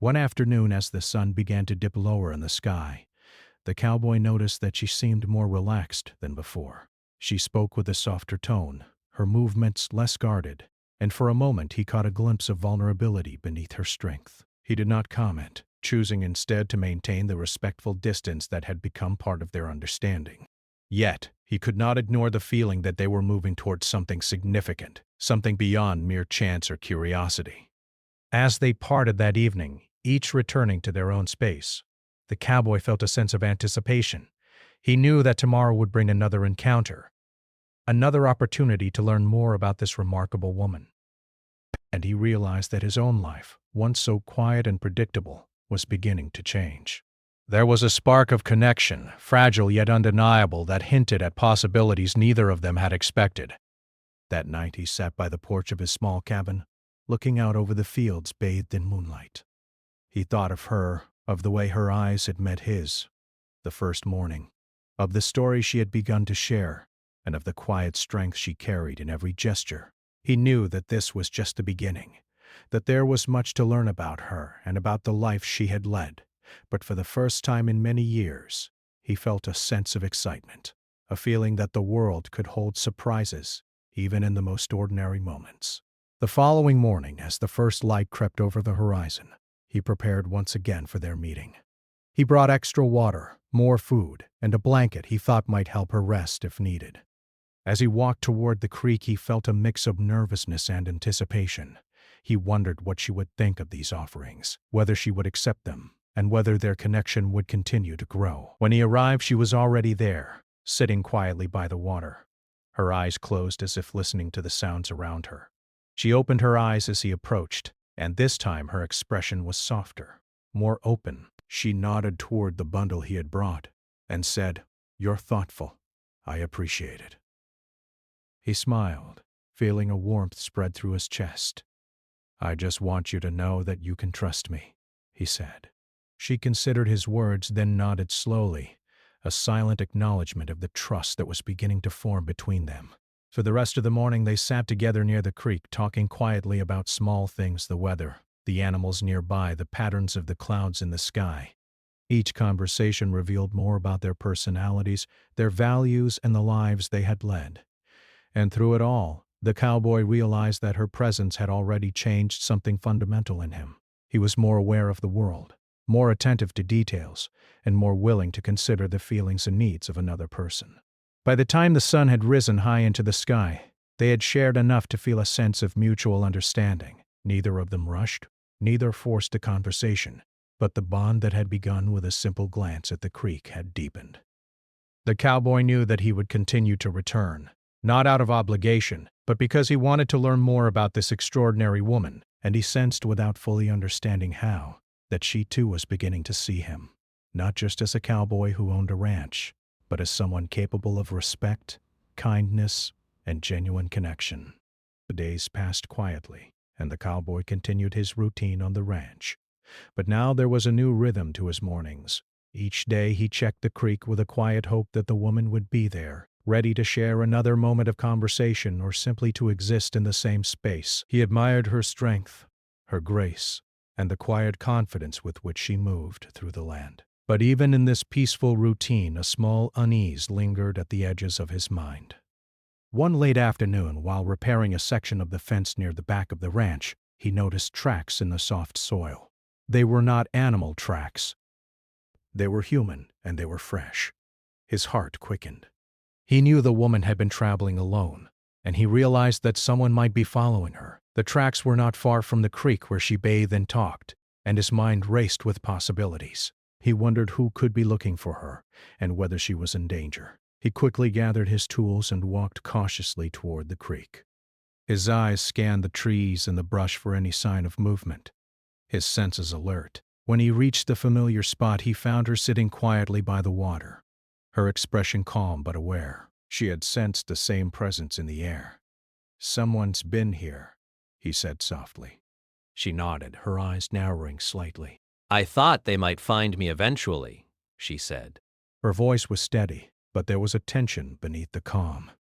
One afternoon, as the sun began to dip lower in the sky, the cowboy noticed that she seemed more relaxed than before. She spoke with a softer tone, her movements less guarded, and for a moment he caught a glimpse of vulnerability beneath her strength. He did not comment, choosing instead to maintain the respectful distance that had become part of their understanding. Yet, he could not ignore the feeling that they were moving towards something significant, something beyond mere chance or curiosity. As they parted that evening, each returning to their own space, the cowboy felt a sense of anticipation. He knew that tomorrow would bring another encounter, another opportunity to learn more about this remarkable woman. And he realized that his own life, once so quiet and predictable, was beginning to change. There was a spark of connection, fragile yet undeniable, that hinted at possibilities neither of them had expected. That night he sat by the porch of his small cabin, looking out over the fields bathed in moonlight. He thought of her, of the way her eyes had met his, the first morning, of the story she had begun to share, and of the quiet strength she carried in every gesture. He knew that this was just the beginning, that there was much to learn about her and about the life she had led. But for the first time in many years, he felt a sense of excitement, a feeling that the world could hold surprises, even in the most ordinary moments. The following morning, as the first light crept over the horizon, he prepared once again for their meeting. He brought extra water, more food, and a blanket he thought might help her rest if needed. As he walked toward the creek, he felt a mix of nervousness and anticipation. He wondered what she would think of these offerings, whether she would accept them, and whether their connection would continue to grow. When he arrived, she was already there, sitting quietly by the water, her eyes closed as if listening to the sounds around her. She opened her eyes as he approached, and this time her expression was softer, more open. She nodded toward the bundle he had brought and said, "You're thoughtful. I appreciate it." He smiled, feeling a warmth spread through his chest. "I just want you to know that you can trust me," he said. She considered his words, then nodded slowly, a silent acknowledgement of the trust that was beginning to form between them. For the rest of the morning they sat together near the creek, talking quietly about small things, the weather, the animals nearby, the patterns of the clouds in the sky. Each conversation revealed more about their personalities, their values, and the lives they had led. And through it all, the cowboy realized that her presence had already changed something fundamental in him. He was more aware of the world, more attentive to details, and more willing to consider the feelings and needs of another person. By the time the sun had risen high into the sky, they had shared enough to feel a sense of mutual understanding. Neither of them rushed, neither forced a conversation, but the bond that had begun with a simple glance at the creek had deepened. The cowboy knew that he would continue to return, not out of obligation, but because he wanted to learn more about this extraordinary woman, and he sensed, without fully understanding how, that she too was beginning to see him, not just as a cowboy who owned a ranch, but as someone capable of respect, kindness, and genuine connection. The days passed quietly, and the cowboy continued his routine on the ranch. But now there was a new rhythm to his mornings. Each day he checked the creek with a quiet hope that the woman would be there, ready to share another moment of conversation or simply to exist in the same space. He admired her strength, her grace, and the quiet confidence with which she moved through the land. But even in this peaceful routine, a small unease lingered at the edges of his mind. One late afternoon, while repairing a section of the fence near the back of the ranch, he noticed tracks in the soft soil. They were not animal tracks. They were human, and they were fresh. His heart quickened. He knew the woman had been traveling alone, and he realized that someone might be following her. The tracks were not far from the creek where she bathed and talked, and his mind raced with possibilities. He wondered who could be looking for her, and whether she was in danger. He quickly gathered his tools and walked cautiously toward the creek. His eyes scanned the trees and the brush for any sign of movement, his senses alert. When he reached the familiar spot, he found her sitting quietly by the water, her expression calm but aware. She had sensed the same presence in the air. "Someone's been here," he said softly. She nodded, her eyes narrowing slightly. "I thought they might find me eventually," she said. Her voice was steady, but there was a tension beneath the calm.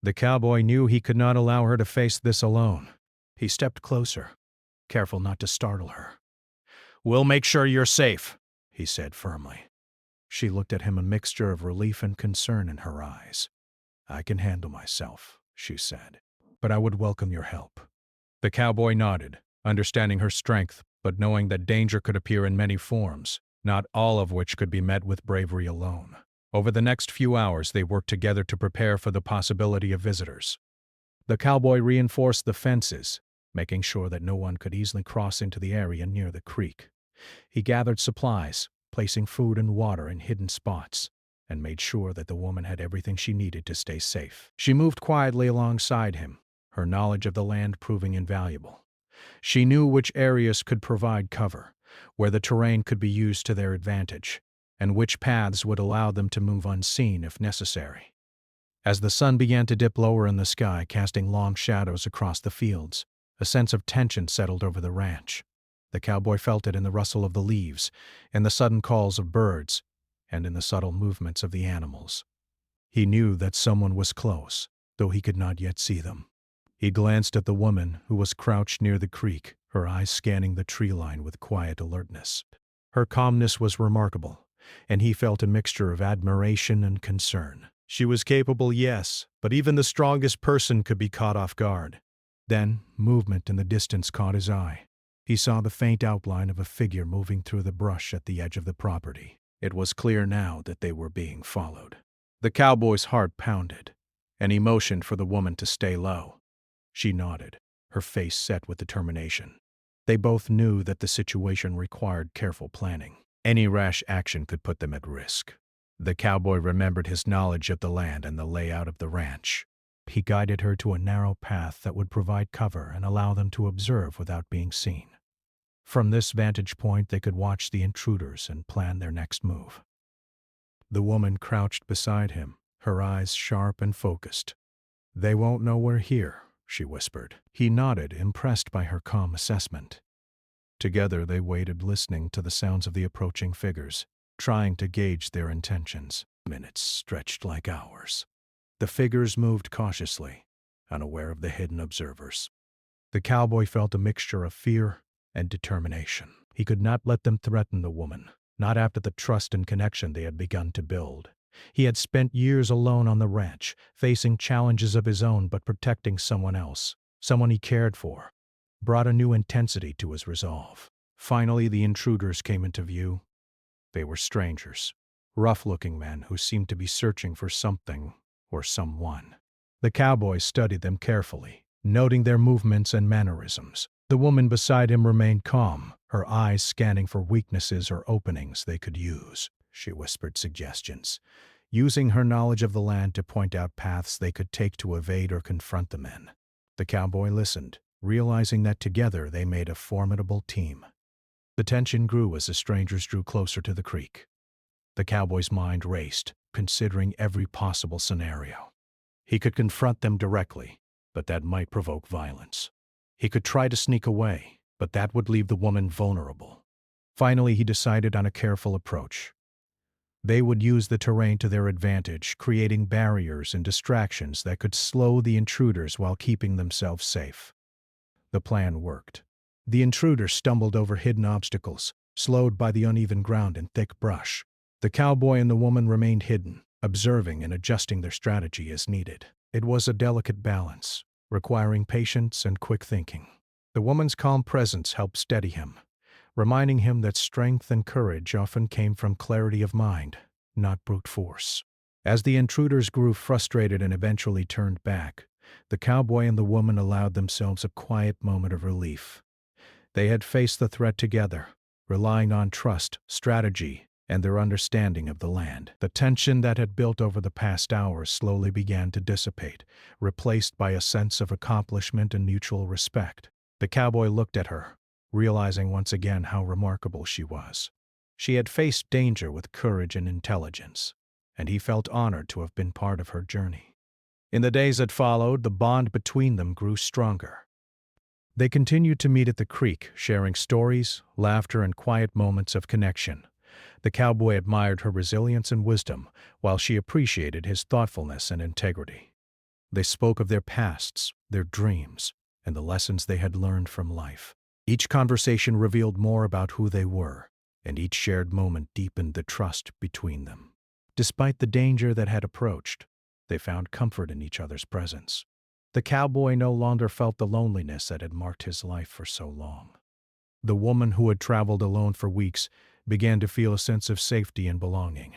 The cowboy knew he could not allow her to face this alone. He stepped closer, careful not to startle her. "We'll make sure you're safe," he said firmly. She looked at him, a mixture of relief and concern in her eyes. "I can handle myself," she said, "but I would welcome your help." The cowboy nodded, understanding her strength, but knowing that danger could appear in many forms, not all of which could be met with bravery alone. Over the next few hours, they worked together to prepare for the possibility of visitors. The cowboy reinforced the fences, making sure that no one could easily cross into the area near the creek. He gathered supplies, placing food and water in hidden spots, and made sure that the woman had everything she needed to stay safe. She moved quietly alongside him, her knowledge of the land proving invaluable. She knew which areas could provide cover, where the terrain could be used to their advantage, and which paths would allow them to move unseen if necessary. As the sun began to dip lower in the sky, casting long shadows across the fields, a sense of tension settled over the ranch. The cowboy felt it in the rustle of the leaves, in the sudden calls of birds, and in the subtle movements of the animals. He knew that someone was close, though he could not yet see them. He glanced at the woman who was crouched near the creek, her eyes scanning the tree line with quiet alertness. Her calmness was remarkable, and he felt a mixture of admiration and concern. She was capable, yes, but even the strongest person could be caught off guard. Then, movement in the distance caught his eye. He saw the faint outline of a figure moving through the brush at the edge of the property. It was clear now that they were being followed. The cowboy's heart pounded, and he motioned for the woman to stay low. She nodded, her face set with determination. They both knew that the situation required careful planning. Any rash action could put them at risk. The cowboy remembered his knowledge of the land and the layout of the ranch. He guided her to a narrow path that would provide cover and allow them to observe without being seen. From this vantage point, they could watch the intruders and plan their next move. The woman crouched beside him, her eyes sharp and focused. "They won't know we're here," she whispered. He nodded, impressed by her calm assessment. Together they waited, listening to the sounds of the approaching figures, trying to gauge their intentions. Minutes stretched like hours. The figures moved cautiously, unaware of the hidden observers. The cowboy felt a mixture of fear and determination. He could not let them threaten the woman, not after the trust and connection they had begun to build. He had spent years alone on the ranch, facing challenges of his own but protecting someone else, someone he cared for, brought a new intensity to his resolve. Finally, the intruders came into view. They were strangers, rough-looking men who seemed to be searching for something or someone. The cowboy studied them carefully, noting their movements and mannerisms. The woman beside him remained calm, her eyes scanning for weaknesses or openings they could use. She whispered suggestions, using her knowledge of the land to point out paths they could take to evade or confront the men. The cowboy listened, realizing that together they made a formidable team. The tension grew as the strangers drew closer to the creek. The cowboy's mind raced, considering every possible scenario. He could confront them directly, but that might provoke violence. He could try to sneak away, but that would leave the woman vulnerable. Finally, he decided on a careful approach. They would use the terrain to their advantage, creating barriers and distractions that could slow the intruders while keeping themselves safe. The plan worked. The intruders stumbled over hidden obstacles, slowed by the uneven ground and thick brush. The cowboy and the woman remained hidden, observing and adjusting their strategy as needed. It was a delicate balance, requiring patience and quick thinking. The woman's calm presence helped steady him, reminding him that strength and courage often came from clarity of mind, not brute force. As the intruders grew frustrated and eventually turned back, the cowboy and the woman allowed themselves a quiet moment of relief. They had faced the threat together, relying on trust, strategy, and their understanding of the land. The tension that had built over the past hours slowly began to dissipate, replaced by a sense of accomplishment and mutual respect. The cowboy looked at her, realizing once again how remarkable she was. She had faced danger with courage and intelligence, and he felt honored to have been part of her journey. In the days that followed, the bond between them grew stronger. They continued to meet at the creek, sharing stories, laughter, and quiet moments of connection. The cowboy admired her resilience and wisdom, while she appreciated his thoughtfulness and integrity. They spoke of their pasts, their dreams, and the lessons they had learned from life. Each conversation revealed more about who they were, and each shared moment deepened the trust between them. Despite the danger that had approached, they found comfort in each other's presence. The cowboy no longer felt the loneliness that had marked his life for so long. The woman who had traveled alone for weeks began to feel a sense of safety and belonging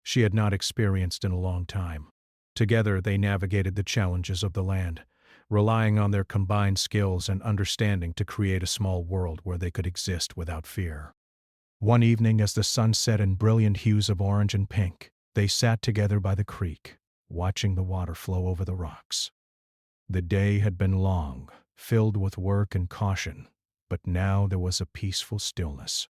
she had not experienced in a long time. Together, they navigated the challenges of the land, relying on their combined skills and understanding to create a small world where they could exist without fear. One evening, as the sun set in brilliant hues of orange and pink, they sat together by the creek, watching the water flow over the rocks. The day had been long, filled with work and caution, but now there was a peaceful stillness.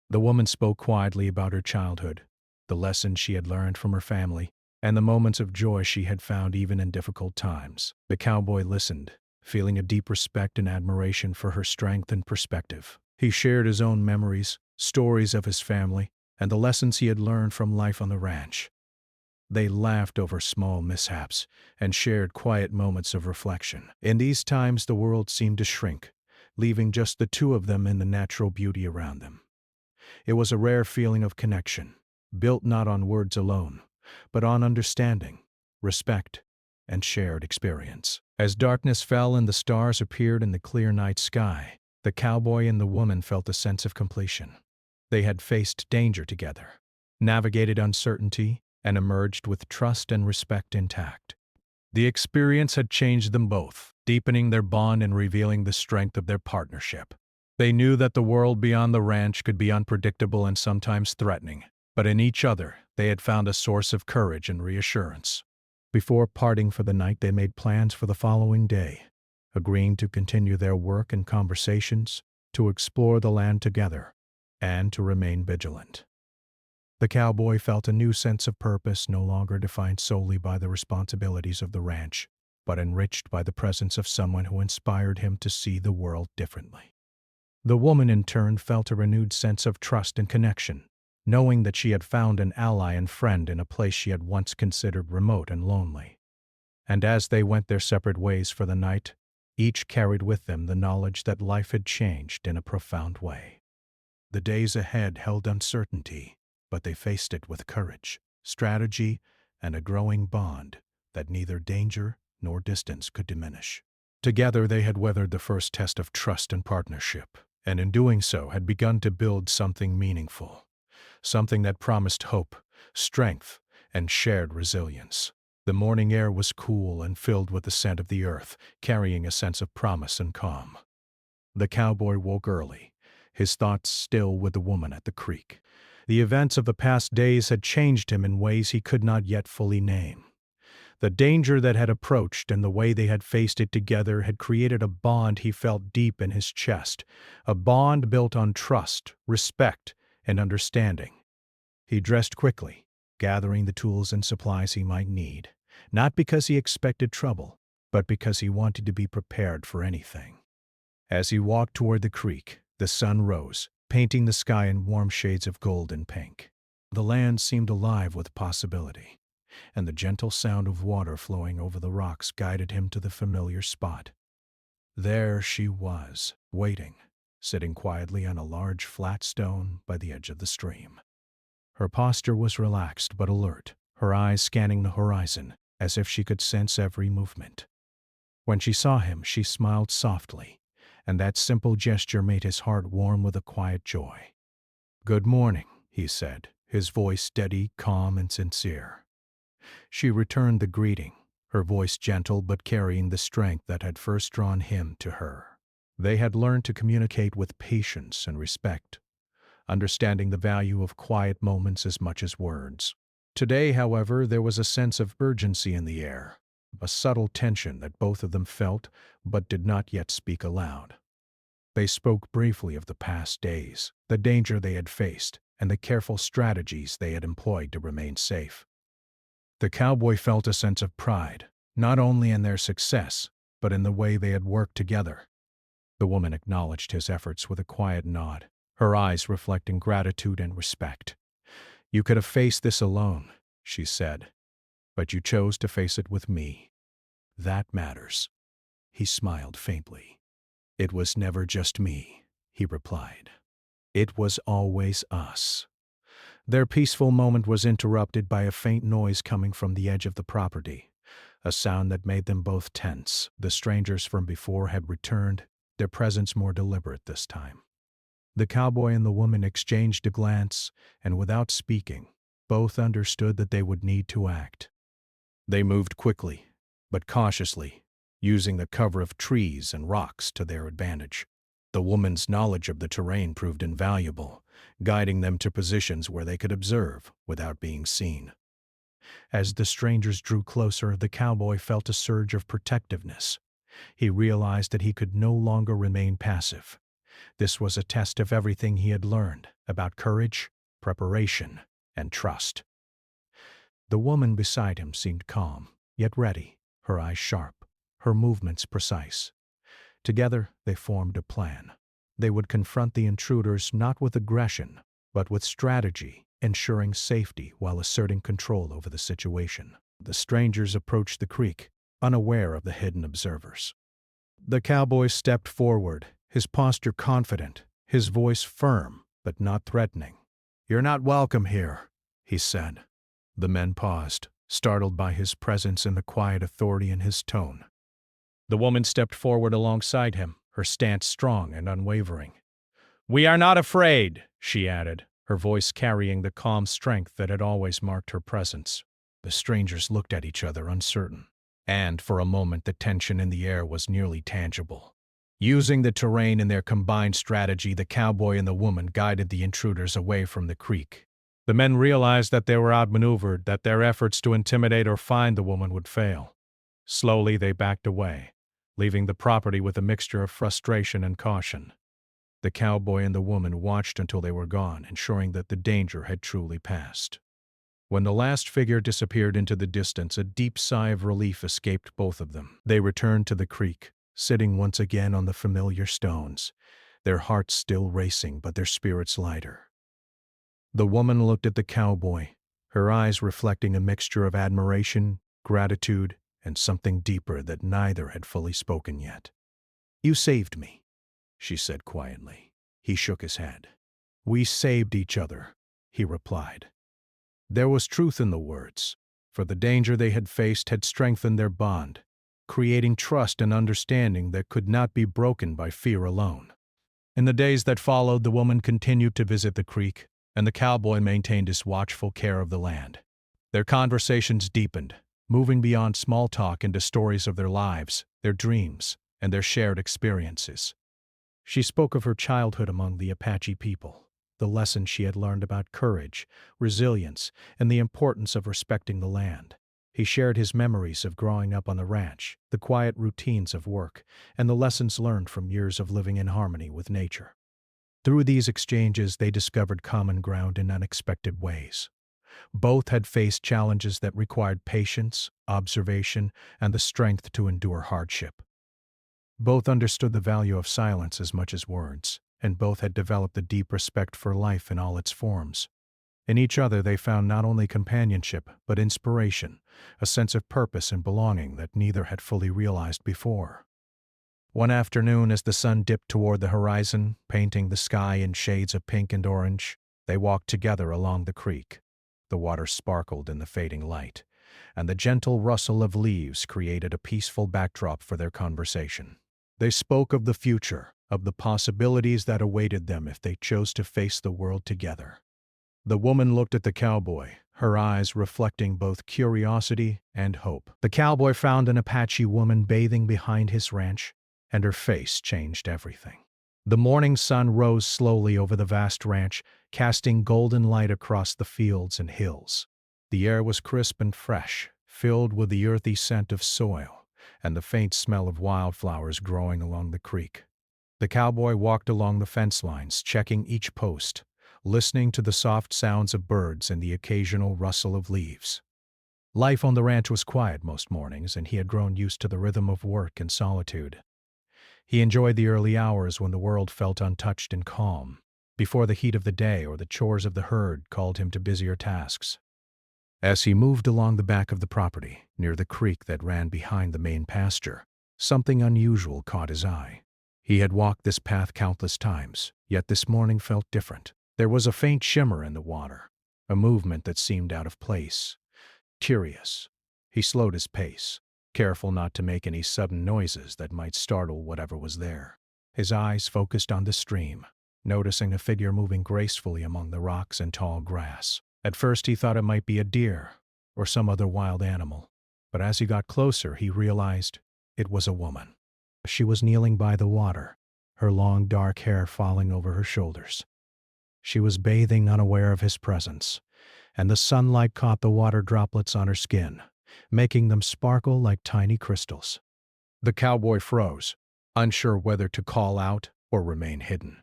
The woman spoke quietly about her childhood, the lessons she had learned from her family, and the moments of joy she had found even in difficult times. The cowboy listened, feeling a deep respect and admiration for her strength and perspective. He shared his own memories, stories of his family, and the lessons he had learned from life on the ranch. They laughed over small mishaps and shared quiet moments of reflection. In these times, the world seemed to shrink, leaving just the two of them in the natural beauty around them. It was a rare feeling of connection, built not on words alone, but on understanding, respect, and shared experience. As darkness fell and the stars appeared in the clear night sky, the cowboy and the woman felt a sense of completion. They had faced danger together, navigated uncertainty, and emerged with trust and respect intact. The experience had changed them both, deepening their bond and revealing the strength of their partnership. They knew that the world beyond the ranch could be unpredictable and sometimes threatening, but in each other they had found a source of courage and reassurance. Before parting for the night, they made plans for the following day, agreeing to continue their work and conversations, to explore the land together, and to remain vigilant. The cowboy felt a new sense of purpose, no longer defined solely by the responsibilities of the ranch, but enriched by the presence of someone who inspired him to see the world differently. The woman, in turn, felt a renewed sense of trust and connection, knowing that she had found an ally and friend in a place she had once considered remote and lonely. And as they went their separate ways for the night, each carried with them the knowledge that life had changed in a profound way. The days ahead held uncertainty, but they faced it with courage, strategy, and a growing bond that neither danger nor distance could diminish. Together they had weathered the first test of trust and partnership, and in doing so had begun to build something meaningful, something that promised hope, strength, and shared resilience. The morning air was cool and filled with the scent of the earth, carrying a sense of promise and calm. The cowboy woke early, his thoughts still with the woman at the creek. The events of the past days had changed him in ways he could not yet fully name. The danger that had approached and the way they had faced it together had created a bond he felt deep in his chest, a bond built on trust, respect, and understanding. He dressed quickly, gathering the tools and supplies he might need, not because he expected trouble, but because he wanted to be prepared for anything. As he walked toward the creek, the sun rose, painting the sky in warm shades of gold and pink. The land seemed alive with possibility, and the gentle sound of water flowing over the rocks guided him to the familiar spot. There she was, waiting, sitting quietly on a large flat stone by the edge of the stream. Her posture was relaxed but alert, her eyes scanning the horizon, as if she could sense every movement. When she saw him, she smiled softly, and that simple gesture made his heart warm with a quiet joy. "Good morning," he said, his voice steady, calm, and sincere. She returned the greeting, her voice gentle but carrying the strength that had first drawn him to her. They had learned to communicate with patience and respect, understanding the value of quiet moments as much as words. Today, however, there was a sense of urgency in the air, a subtle tension that both of them felt but did not yet speak aloud. They spoke briefly of the past days, the danger they had faced, and the careful strategies they had employed to remain safe. The cowboy felt a sense of pride, not only in their success, but in the way they had worked together. The woman acknowledged his efforts with a quiet nod, her eyes reflecting gratitude and respect. "You could have faced this alone," she said, "but you chose to face it with me. That matters." He smiled faintly. "It was never just me," he replied. "It was always us." Their peaceful moment was interrupted by a faint noise coming from the edge of the property, a sound that made them both tense. The strangers from before had returned, their presence more deliberate this time. The cowboy and the woman exchanged a glance, and without speaking, both understood that they would need to act. They moved quickly, but cautiously, using the cover of trees and rocks to their advantage. The woman's knowledge of the terrain proved invaluable, guiding them to positions where they could observe without being seen. As the strangers drew closer, the cowboy felt a surge of protectiveness. He realized that he could no longer remain passive. This was a test of everything he had learned about courage, preparation, and trust. The woman beside him seemed calm, yet ready, her eyes sharp, her movements precise. Together, they formed a plan. They would confront the intruders not with aggression, but with strategy, ensuring safety while asserting control over the situation. The strangers approached the creek, unaware of the hidden observers. The cowboy stepped forward, his posture confident, his voice firm but not threatening. "You're not welcome here," he said. The men paused, startled by his presence and the quiet authority in his tone. The woman stepped forward alongside him, her stance strong and unwavering. "We are not afraid," she added, her voice carrying the calm strength that had always marked her presence. The strangers looked at each other uncertain, and for a moment the tension in the air was nearly tangible. Using the terrain in their combined strategy, the cowboy and the woman guided the intruders away from the creek. The men realized that they were outmaneuvered, that their efforts to intimidate or find the woman would fail. Slowly they backed away, leaving the property with a mixture of frustration and caution. The cowboy and the woman watched until they were gone, ensuring that the danger had truly passed. When the last figure disappeared into the distance, a deep sigh of relief escaped both of them. They returned to the creek, sitting once again on the familiar stones, their hearts still racing but their spirits lighter. The woman looked at the cowboy, her eyes reflecting a mixture of admiration, gratitude, and something deeper that neither had fully spoken yet. "You saved me," she said quietly. He shook his head. "We saved each other," he replied. There was truth in the words, for the danger they had faced had strengthened their bond, creating trust and understanding that could not be broken by fear alone. In the days that followed, the woman continued to visit the creek, and the cowboy maintained his watchful care of the land. Their conversations deepened, moving beyond small talk into stories of their lives, their dreams, and their shared experiences. She spoke of her childhood among the Apache people, the lessons she had learned about courage, resilience, and the importance of respecting the land. He shared his memories of growing up on the ranch, the quiet routines of work, and the lessons learned from years of living in harmony with nature. Through these exchanges, they discovered common ground in unexpected ways. Both had faced challenges that required patience, observation, and the strength to endure hardship. Both understood the value of silence as much as words, and both had developed a deep respect for life in all its forms. In each other they found not only companionship, but inspiration, a sense of purpose and belonging that neither had fully realized before. One afternoon, as the sun dipped toward the horizon, painting the sky in shades of pink and orange, they walked together along the creek. The water sparkled in the fading light, and the gentle rustle of leaves created a peaceful backdrop for their conversation. They spoke of the future, of the possibilities that awaited them if they chose to face the world together. The woman looked at the cowboy, her eyes reflecting both curiosity and hope. The cowboy found an Apache woman bathing behind his ranch, and her face changed everything. The morning sun rose slowly over the vast ranch, casting golden light across the fields and hills. The air was crisp and fresh, filled with the earthy scent of soil and the faint smell of wildflowers growing along the creek. The cowboy walked along the fence lines, checking each post, listening to the soft sounds of birds and the occasional rustle of leaves. Life on the ranch was quiet most mornings, and he had grown used to the rhythm of work and solitude. He enjoyed the early hours when the world felt untouched and calm, before the heat of the day or the chores of the herd called him to busier tasks. As he moved along the back of the property, near the creek that ran behind the main pasture, something unusual caught his eye. He had walked this path countless times, yet this morning felt different. There was a faint shimmer in the water, a movement that seemed out of place. Curious, he slowed his pace, careful not to make any sudden noises that might startle whatever was there. His eyes focused on the stream, noticing a figure moving gracefully among the rocks and tall grass. At first he thought it might be a deer or some other wild animal, but as he got closer he realized it was a woman. She was kneeling by the water, her long dark hair falling over her shoulders. She was bathing, unaware of his presence, and the sunlight caught the water droplets on her skin, making them sparkle like tiny crystals. The cowboy froze, unsure whether to call out or remain hidden.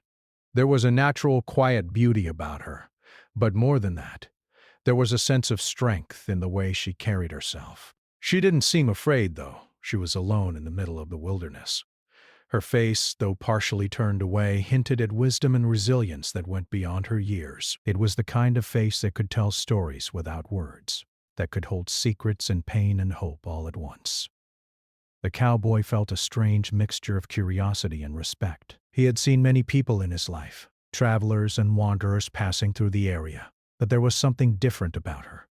There was a natural, quiet beauty about her, but more than that, there was a sense of strength in the way she carried herself. She didn't seem afraid, though. She was alone in the middle of the wilderness. Her face, though partially turned away, hinted at wisdom and resilience that went beyond her years. It was the kind of face that could tell stories without words, that could hold secrets and pain and hope all at once. The cowboy felt a strange mixture of curiosity and respect. He had seen many people in his life, travelers and wanderers passing through the area, but there was something different about her.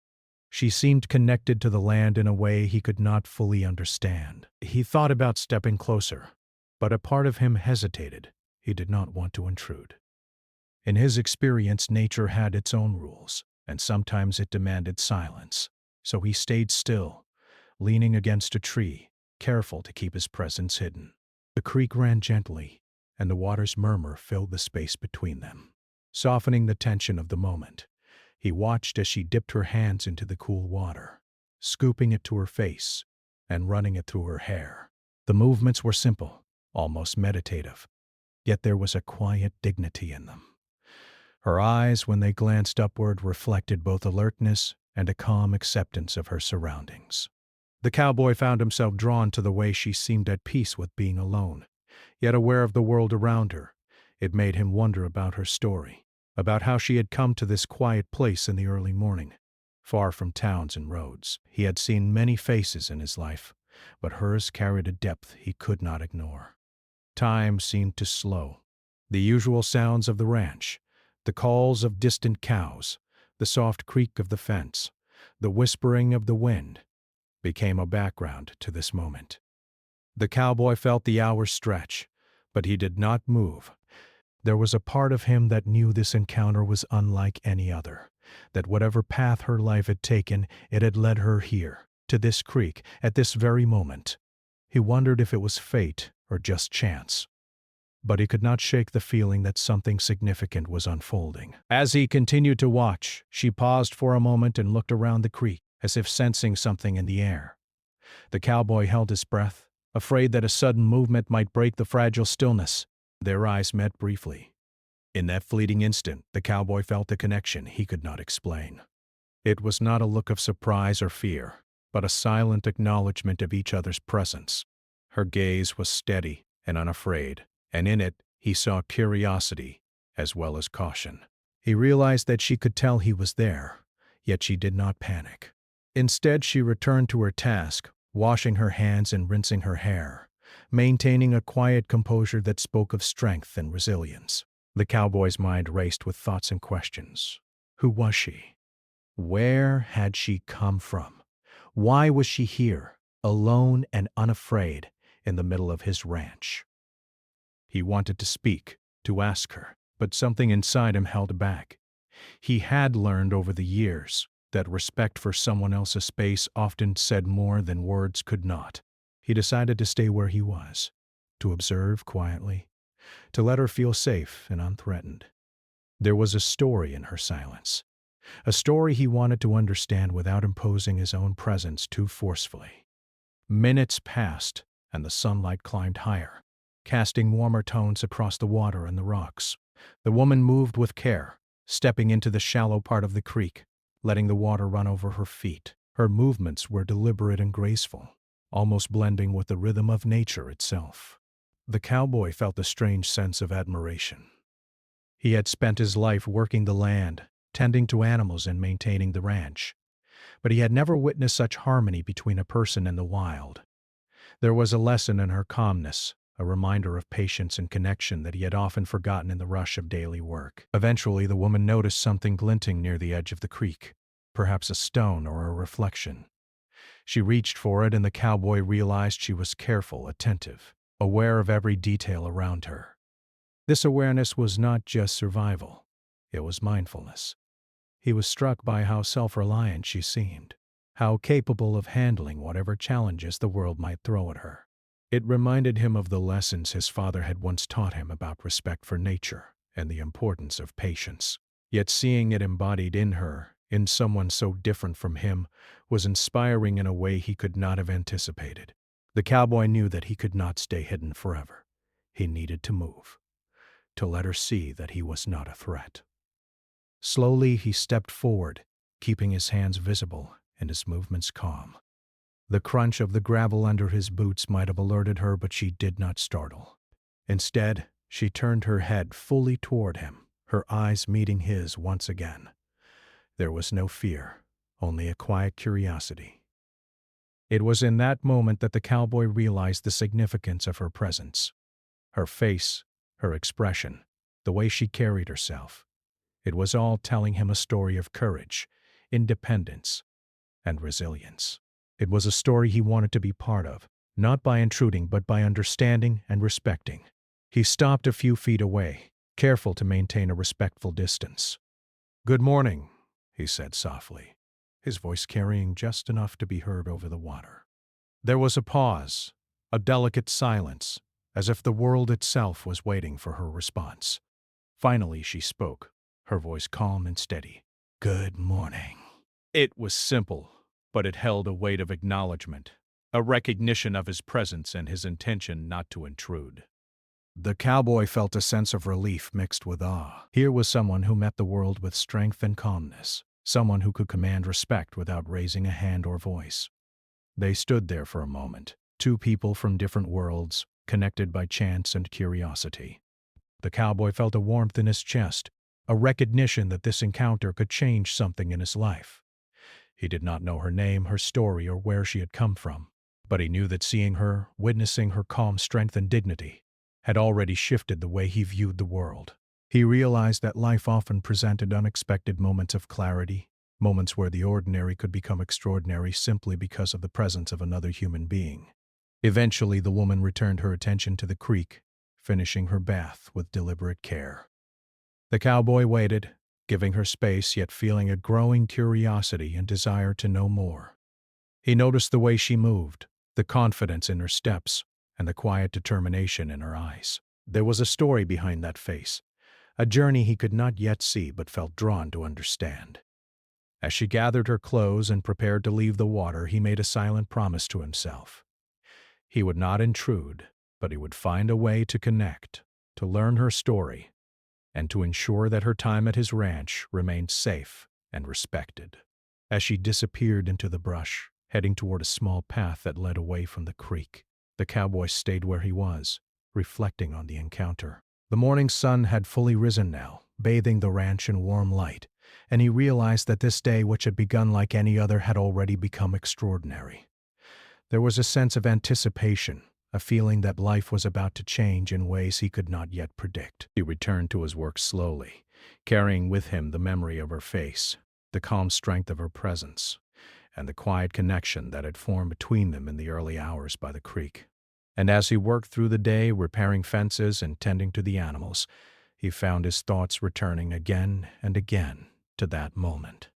She seemed connected to the land in a way he could not fully understand. He thought about stepping closer, but a part of him hesitated. He did not want to intrude. In his experience, nature had its own rules, and sometimes it demanded silence. So he stayed still, leaning against a tree, careful to keep his presence hidden. The creek ran gently, and the water's murmur filled the space between them, softening the tension of the moment. He watched as she dipped her hands into the cool water, scooping it to her face and running it through her hair. The movements were simple, almost meditative, yet there was a quiet dignity in them. Her eyes, when they glanced upward, reflected both alertness and a calm acceptance of her surroundings. The cowboy found himself drawn to the way she seemed at peace with being alone, yet aware of the world around her. It made him wonder about her story, about how she had come to this quiet place in the early morning, far from towns and roads. He had seen many faces in his life, but hers carried a depth he could not ignore. Time seemed to slow. The usual sounds of the ranch, the calls of distant cows, the soft creak of the fence, the whispering of the wind, became a background to this moment. The cowboy felt the hours stretch, but he did not move. There was a part of him that knew this encounter was unlike any other, that whatever path her life had taken, it had led her here, to this creek, at this very moment. He wondered if it was fate or just chance, but he could not shake the feeling that something significant was unfolding. As he continued to watch, she paused for a moment and looked around the creek, as if sensing something in the air. The cowboy held his breath, afraid that a sudden movement might break the fragile stillness. Their eyes met briefly. In that fleeting instant, the cowboy felt a connection he could not explain. It was not a look of surprise or fear, but a silent acknowledgement of each other's presence. Her gaze was steady and unafraid, and in it he saw curiosity as well as caution. He realized that she could tell he was there, yet she did not panic. Instead, she returned to her task, washing her hands and rinsing her hair, maintaining a quiet composure that spoke of strength and resilience. The cowboy's mind raced with thoughts and questions. Who was she? Where had she come from? Why was she here, alone and unafraid, in the middle of his ranch? He wanted to speak, to ask her, but something inside him held back. He had learned over the years that respect for someone else's space often said more than words could not. He decided to stay where he was, to observe quietly, to let her feel safe and unthreatened. There was a story in her silence, a story he wanted to understand without imposing his own presence too forcefully. Minutes passed, and the sunlight climbed higher, casting warmer tones across the water and the rocks. The woman moved with care, stepping into the shallow part of the creek, letting the water run over her feet. Her movements were deliberate and graceful, almost blending with the rhythm of nature itself. The cowboy felt a strange sense of admiration. He had spent his life working the land, tending to animals and maintaining the ranch, but he had never witnessed such harmony between a person and the wild. There was a lesson in her calmness, a reminder of patience and connection that he had often forgotten in the rush of daily work. Eventually, the woman noticed something glinting near the edge of the creek, perhaps a stone or a reflection. She reached for it, and the cowboy realized she was careful, attentive, aware of every detail around her. This awareness was not just survival, it was mindfulness. He was struck by how self-reliant she seemed, how capable of handling whatever challenges the world might throw at her. It reminded him of the lessons his father had once taught him about respect for nature and the importance of patience. Yet seeing it embodied in her, in someone so different from him, was inspiring in a way he could not have anticipated. The cowboy knew that he could not stay hidden forever. He needed to move, to let her see that he was not a threat. Slowly he stepped forward, keeping his hands visible and his movements calm. The crunch of the gravel under his boots might have alerted her, but she did not startle. Instead, she turned her head fully toward him, her eyes meeting his once again. There was no fear, only a quiet curiosity. It was in that moment that the cowboy realized the significance of her presence. Her face, her expression, the way she carried herself. It was all telling him a story of courage, independence, and resilience. It was a story he wanted to be part of, not by intruding but by understanding and respecting. He stopped a few feet away, careful to maintain a respectful distance. "Good morning," he said softly, his voice carrying just enough to be heard over the water. There was a pause, a delicate silence, as if the world itself was waiting for her response. Finally she spoke, her voice calm and steady. "Good morning." It was simple, but it held a weight of acknowledgement, a recognition of his presence and his intention not to intrude. The cowboy felt a sense of relief mixed with awe. Here was someone who met the world with strength and calmness, someone who could command respect without raising a hand or voice. They stood there for a moment, two people from different worlds, connected by chance and curiosity. The cowboy felt a warmth in his chest, a recognition that this encounter could change something in his life. He did not know her name, her story, or where she had come from, but he knew that seeing her, witnessing her calm strength and dignity, had already shifted the way he viewed the world. He realized that life often presented unexpected moments of clarity, moments where the ordinary could become extraordinary simply because of the presence of another human being. Eventually, the woman returned her attention to the creek, finishing her bath with deliberate care. The cowboy waited, giving her space yet feeling a growing curiosity and desire to know more. He noticed the way she moved, the confidence in her steps, and the quiet determination in her eyes. There was a story behind that face, a journey he could not yet see but felt drawn to understand. As she gathered her clothes and prepared to leave the water, he made a silent promise to himself. He would not intrude, but he would find a way to connect, to learn her story, and to ensure that her time at his ranch remained safe and respected. As she disappeared into the brush, heading toward a small path that led away from the creek, the cowboy stayed where he was, reflecting on the encounter. The morning sun had fully risen now, bathing the ranch in warm light, and he realized that this day, which had begun like any other, had already become extraordinary. There was a sense of anticipation, a feeling that life was about to change in ways he could not yet predict. He returned to his work slowly, carrying with him the memory of her face, the calm strength of her presence, and the quiet connection that had formed between them in the early hours by the creek. And as he worked through the day, repairing fences and tending to the animals, he found his thoughts returning again and again to that moment.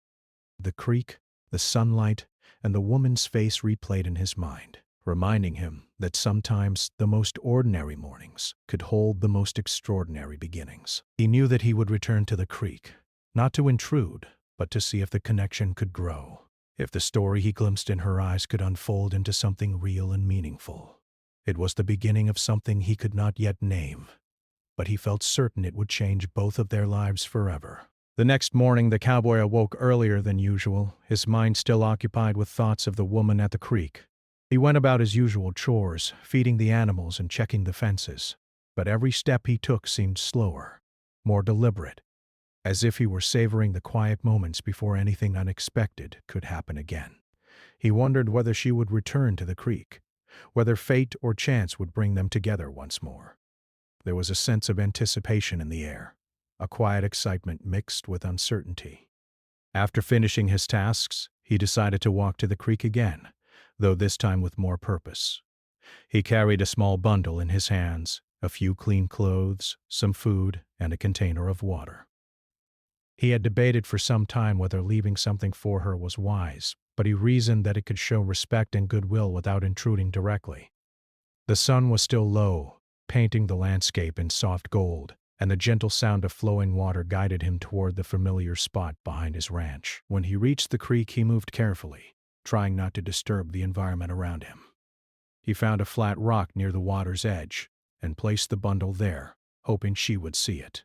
The creek, the sunlight, and the woman's face replayed in his mind, reminding him that sometimes the most ordinary mornings could hold the most extraordinary beginnings. He knew that he would return to the creek, not to intrude, but to see if the connection could grow, if the story he glimpsed in her eyes could unfold into something real and meaningful. It was the beginning of something he could not yet name, but he felt certain it would change both of their lives forever. The next morning, the cowboy awoke earlier than usual, his mind still occupied with thoughts of the woman at the creek. He went about his usual chores, feeding the animals and checking the fences, but every step he took seemed slower, more deliberate, as if he were savoring the quiet moments before anything unexpected could happen again. He wondered whether she would return to the creek, whether fate or chance would bring them together once more. There was a sense of anticipation in the air, a quiet excitement mixed with uncertainty. After finishing his tasks, he decided to walk to the creek again, though this time with more purpose. He carried a small bundle in his hands, a few clean clothes, some food, and a container of water. He had debated for some time whether leaving something for her was wise, but he reasoned that it could show respect and goodwill without intruding directly. The sun was still low, painting the landscape in soft gold, and the gentle sound of flowing water guided him toward the familiar spot behind his ranch. When he reached the creek, he moved carefully, trying not to disturb the environment around him. He found a flat rock near the water's edge and placed the bundle there, hoping she would see it.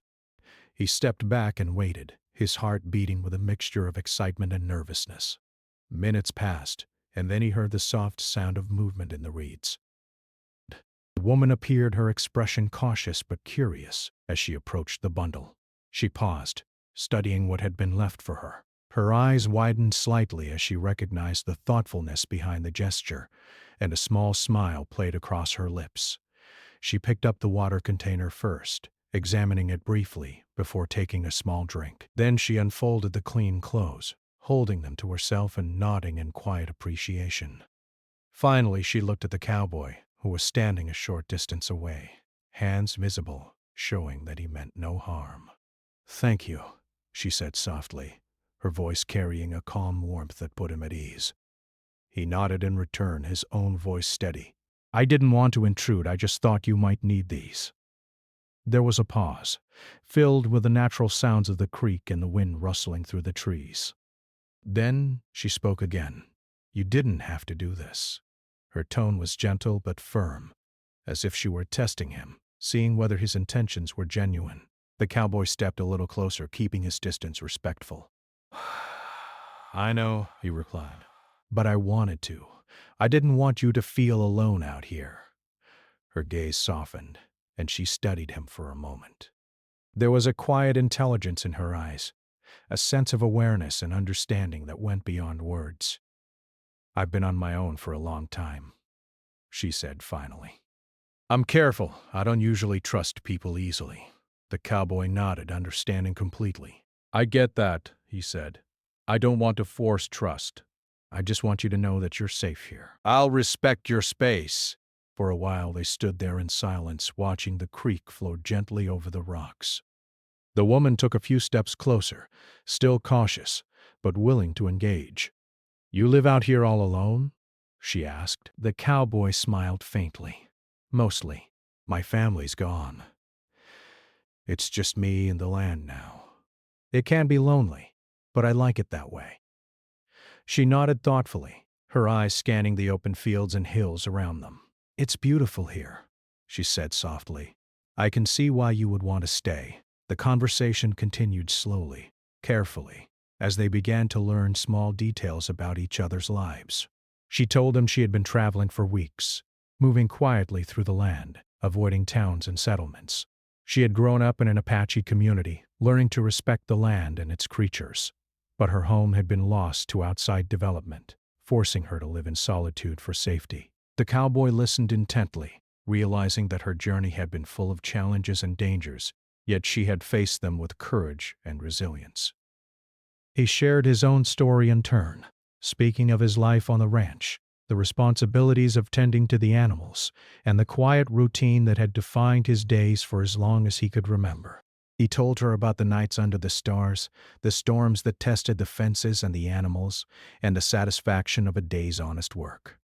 He stepped back and waited, his heart beating with a mixture of excitement and nervousness. Minutes passed, and then he heard the soft sound of movement in the reeds. The woman appeared, her expression cautious but curious, as she approached the bundle. She paused, studying what had been left for her. Her eyes widened slightly as she recognized the thoughtfulness behind the gesture, and a small smile played across her lips. She picked up the water container first, examining it briefly before taking a small drink. Then she unfolded the clean clothes, holding them to herself and nodding in quiet appreciation. Finally, she looked at the cowboy, who was standing a short distance away, hands visible, showing that he meant no harm. "Thank you," she said softly, her voice carrying a calm warmth that put him at ease. He nodded in return, his own voice steady. "I didn't want to intrude, I just thought you might need these." There was a pause, filled with the natural sounds of the creek and the wind rustling through the trees. Then she spoke again. "You didn't have to do this." Her tone was gentle but firm, as if she were testing him, seeing whether his intentions were genuine. The cowboy stepped a little closer, keeping his distance respectful. "I know," he replied, "but I wanted to. I didn't want you to feel alone out here." Her gaze softened, and she studied him for a moment. There was a quiet intelligence in her eyes, a sense of awareness and understanding that went beyond words. "I've been on my own for a long time," she said finally. "I'm careful. I don't usually trust people easily." The cowboy nodded, understanding completely. "I get that," he said. "I don't want to force trust. I just want you to know that you're safe here. I'll respect your space." For a while they stood there in silence, watching the creek flow gently over the rocks. The woman took a few steps closer, still cautious, but willing to engage. "You live out here all alone?" she asked. The cowboy smiled faintly. "Mostly. My family's gone. It's just me and the land now. It can be lonely, but I like it that way." She nodded thoughtfully, her eyes scanning the open fields and hills around them. "It's beautiful here," she said softly. "I can see why you would want to stay." The conversation continued slowly, carefully, as they began to learn small details about each other's lives. She told him she had been traveling for weeks, moving quietly through the land, avoiding towns and settlements. She had grown up in an Apache community, learning to respect the land and its creatures. But her home had been lost to outside development, forcing her to live in solitude for safety. The cowboy listened intently, realizing that her journey had been full of challenges and dangers, yet she had faced them with courage and resilience. He shared his own story in turn, speaking of his life on the ranch, the responsibilities of tending to the animals, and the quiet routine that had defined his days for as long as he could remember. He told her about the nights under the stars, the storms that tested the fences and the animals, and the satisfaction of a day's honest work.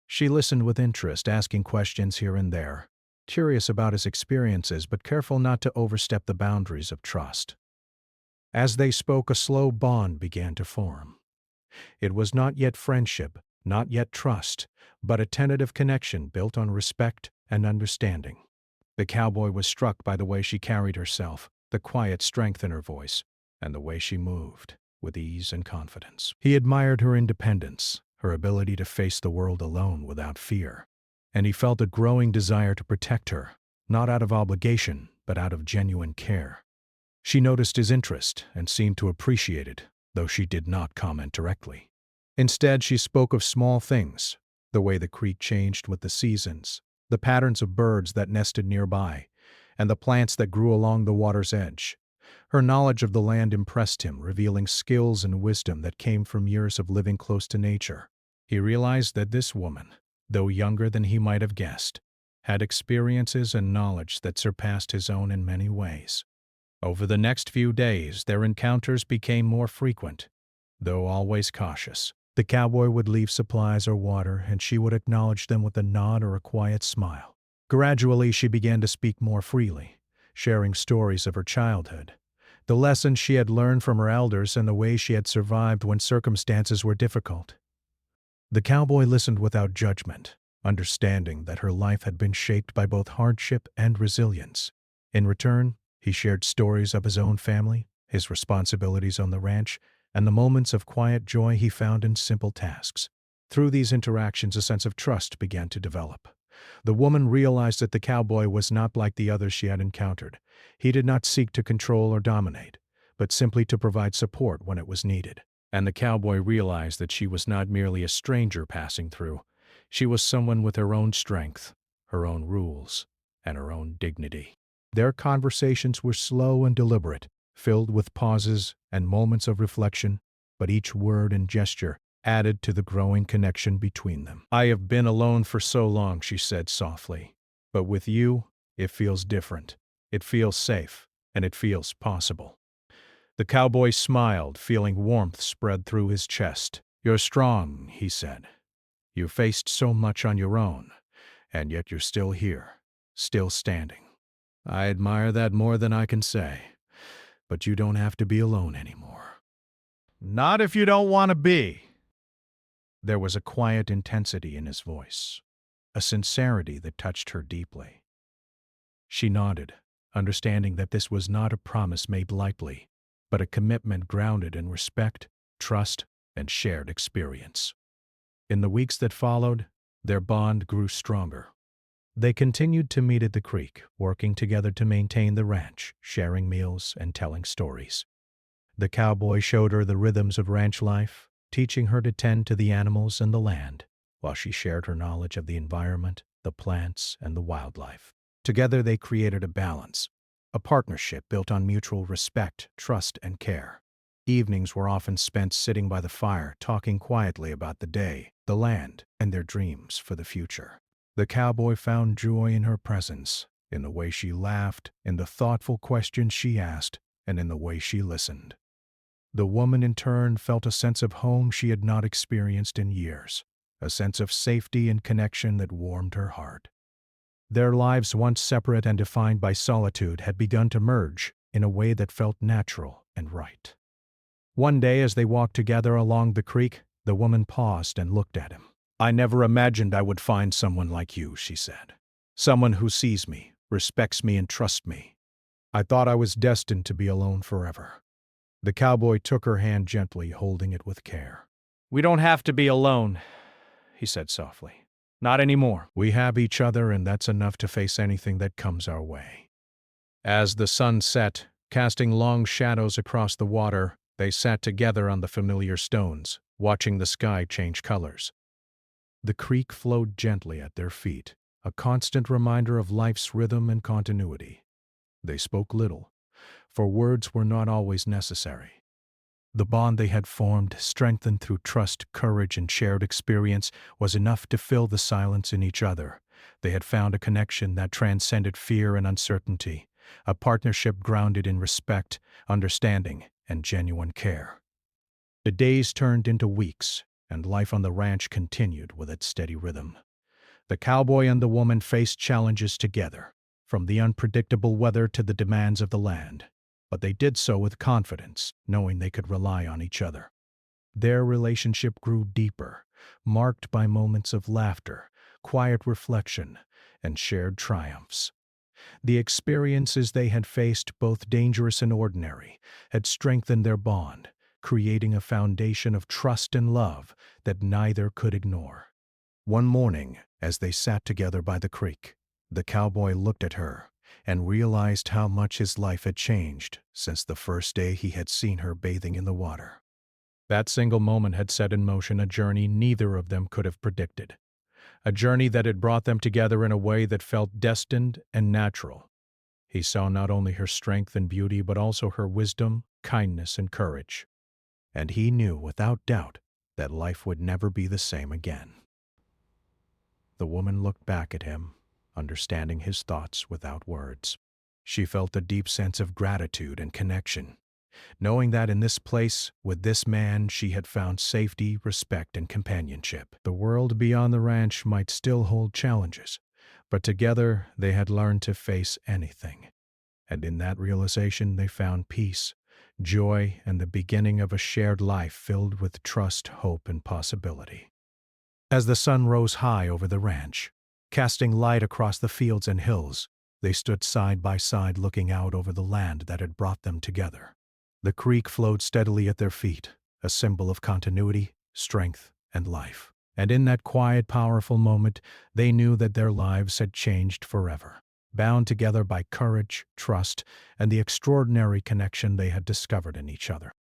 She listened with interest, asking questions here and there, curious about his experiences but careful not to overstep the boundaries of trust. As they spoke, a slow bond began to form. It was not yet friendship, not yet trust, but a tentative connection built on respect and understanding. The cowboy was struck by the way she carried herself, the quiet strength in her voice, and the way she moved, with ease and confidence. He admired her independence, her ability to face the world alone without fear, and he felt a growing desire to protect her, not out of obligation, but out of genuine care. She noticed his interest and seemed to appreciate it, though she did not comment directly. Instead, she spoke of small things, The way the creek changed with the seasons, the patterns of birds that nested nearby, and the plants that grew along the water's edge. Her knowledge of the land impressed him, revealing skills and wisdom that came from years of living close to nature. He realized that this woman, though younger than he might have guessed, had experiences and knowledge that surpassed his own in many ways. Over the next few days, their encounters became more frequent, though always cautious. The cowboy would leave supplies or water, and she would acknowledge them with a nod or a quiet smile. Gradually, she began to speak more freely, sharing stories of her childhood, the lessons she had learned from her elders, and the way she had survived when circumstances were difficult. The cowboy listened without judgment, understanding that her life had been shaped by both hardship and resilience. In return, he shared stories of his own family, his responsibilities on the ranch, and the moments of quiet joy he found in simple tasks. Through these interactions, a sense of trust began to develop. The woman realized that the cowboy was not like the others she had encountered. He did not seek to control or dominate, but simply to provide support when it was needed. And the cowboy realized that she was not merely a stranger passing through. She was someone with her own strength, her own rules, and her own dignity. Their conversations were slow and deliberate, filled with pauses and moments of reflection, but each word and gesture added to the growing connection between them. "I have been alone for so long," she said softly, "but with you, it feels different. It feels safe, and it feels possible." The cowboy smiled, feeling warmth spread through his chest. "You're strong," he said. "You faced so much on your own, and yet you're still here, still standing. I admire that more than I can say. But you don't have to be alone anymore." "Not if you don't want to be." There was a quiet intensity in his voice, a sincerity that touched her deeply. She nodded, understanding that this was not a promise made lightly, but a commitment grounded in respect, trust, and shared experience. In the weeks that followed, their bond grew stronger. They continued to meet at the creek, working together to maintain the ranch, sharing meals and telling stories. The cowboy showed her the rhythms of ranch life, teaching her to tend to the animals and the land, while she shared her knowledge of the environment, the plants, and the wildlife. Together they created a balance, a partnership built on mutual respect, trust, and care. Evenings were often spent sitting by the fire, talking quietly about the day, the land, and their dreams for the future. The cowboy found joy in her presence, in the way she laughed, in the thoughtful questions she asked, and in the way she listened. The woman, in turn, felt a sense of home she had not experienced in years, a sense of safety and connection that warmed her heart. Their lives, once separate and defined by solitude, had begun to merge in a way that felt natural and right. One day, as they walked together along the creek, the woman paused and looked at him. "I never imagined I would find someone like you," she said. "Someone who sees me, respects me, and trusts me. I thought I was destined to be alone forever." The cowboy took her hand gently, holding it with care. "We don't have to be alone," he said softly. "Not anymore. We have each other, and that's enough to face anything that comes our way." As the sun set, casting long shadows across the water, they sat together on the familiar stones, watching the sky change colors. The creek flowed gently at their feet, a constant reminder of life's rhythm and continuity. They spoke little, for words were not always necessary. The bond they had formed, strengthened through trust, courage, and shared experience, was enough to fill the silence in each other. They had found a connection that transcended fear and uncertainty, a partnership grounded in respect, understanding, and genuine care. The days turned into weeks, and life on the ranch continued with its steady rhythm. The cowboy and the woman faced challenges together, from the unpredictable weather to the demands of the land, but they did so with confidence, knowing they could rely on each other. Their relationship grew deeper, marked by moments of laughter, quiet reflection, and shared triumphs. The experiences they had faced, both dangerous and ordinary, had strengthened their bond, creating a foundation of trust and love that neither could ignore. One morning, as they sat together by the creek, the cowboy looked at her and realized how much his life had changed since the first day he had seen her bathing in the water. That single moment had set in motion a journey neither of them could have predicted. a journey that had brought them together in a way that felt destined and natural. He saw not only her strength and beauty, but also her wisdom, kindness, and courage. And he knew without doubt that life would never be the same again. The woman looked back at him, understanding his thoughts without words. She felt a deep sense of gratitude and connection, knowing that in this place, with this man, she had found safety, respect, and companionship. The world beyond the ranch might still hold challenges, but together they had learned to face anything. And in that realization they found peace, joy, and the beginning of a shared life filled with trust, hope, and possibility. As the sun rose high over the ranch, casting light across the fields and hills, they stood side by side looking out over the land that had brought them together. The creek flowed steadily at their feet, a symbol of continuity, strength, and life. And in that quiet, powerful moment, they knew that their lives had changed forever, bound together by courage, trust, and the extraordinary connection they had discovered in each other.